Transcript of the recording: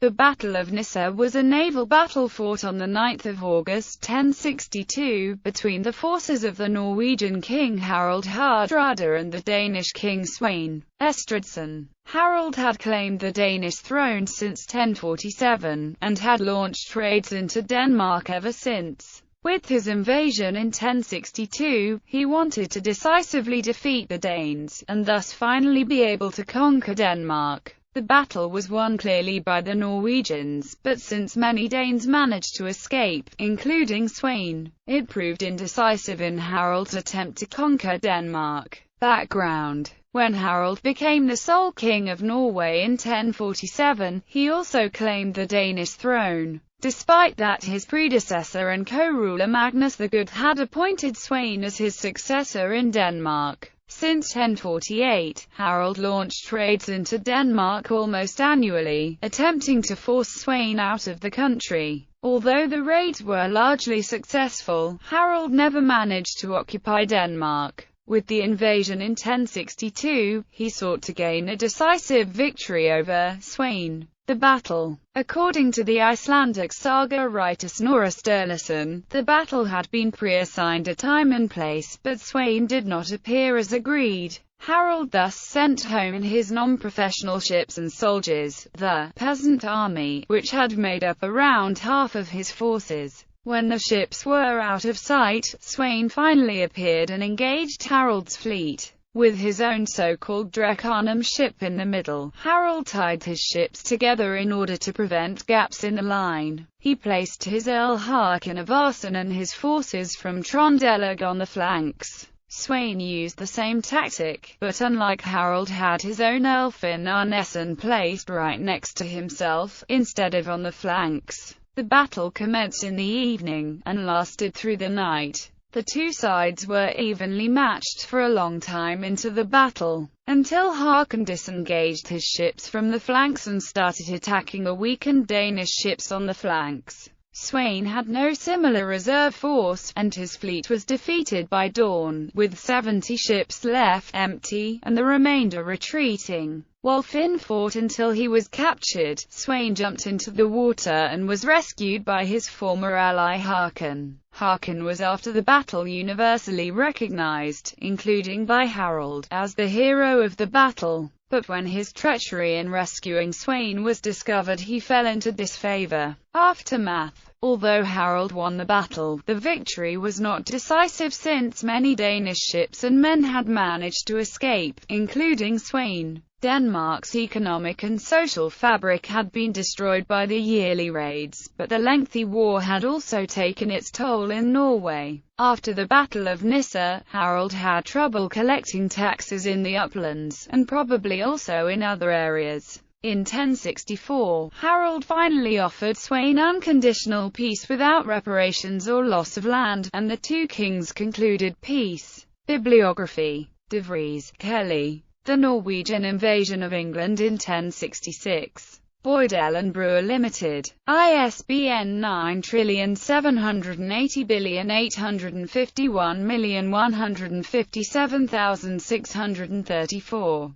The Battle of Niså was a naval battle fought on 9 August 1062, between the forces of the Norwegian king Harald Hardrada and the Danish king Svein Estridsson. Harald had claimed the Danish throne since 1047, and had launched raids into Denmark ever since. With his invasion in 1062, he wanted to decisively defeat the Danes, and thus finally be able to conquer Denmark. The battle was won clearly by the Norwegians, but since many Danes managed to escape, including Svein, it proved indecisive in Harald's attempt to conquer Denmark. Background: when Harald became the sole king of Norway in 1047, he also claimed the Danish throne. Despite that, his predecessor and co-ruler Magnus the Good had appointed Svein as his successor in Denmark. Since 1048, Harald launched raids into Denmark almost annually, attempting to force Svein out of the country. Although the raids were largely successful, Harald never managed to occupy Denmark. With the invasion in 1062, he sought to gain a decisive victory over Svein. The battle. According to the Icelandic saga writer Snorri Sturluson, the battle had been pre-assigned a time and place, but Svein did not appear as agreed. Harald thus sent home his non-professional ships and soldiers, the peasant army, which had made up around half of his forces. When the ships were out of sight, Svein finally appeared and engaged Harald's fleet. With his own so-called Drekhanum ship in the middle, Harald tied his ships together in order to prevent gaps in the line. He placed his Earl Håkon of Arsen and his forces from Trondelag on the flanks. Svein used the same tactic, but unlike Harald had his own Elfin Arneson placed right next to himself, instead of on the flanks. The battle commenced in the evening, and lasted through the night. The two sides were evenly matched for a long time into the battle, until Håkon disengaged his ships from the flanks and started attacking the weakened Danish ships on the flanks. Svein had no similar reserve force, and his fleet was defeated by dawn, with 70 ships left empty, and the remainder retreating. While Finn fought until he was captured, Svein jumped into the water and was rescued by his former ally Håkon. Håkon was after the battle universally recognized, including by Harald, as the hero of the battle. But when his treachery in rescuing Svein was discovered, he fell into disfavor. Aftermath. Although Harald won the battle, the victory was not decisive since many Danish ships and men had managed to escape, including Svein. Denmark's economic and social fabric had been destroyed by the yearly raids, but the lengthy war had also taken its toll in Norway. After the Battle of Niså, Harald had trouble collecting taxes in the uplands, and probably also in other areas. In 1064, Harald finally offered Svein unconditional peace without reparations or loss of land, and the two kings concluded peace. Bibliography. De Vries, Kelly. The Norwegian Invasion of England in 1066. Boydell and Brewer Limited. ISBN 9780851151657,634.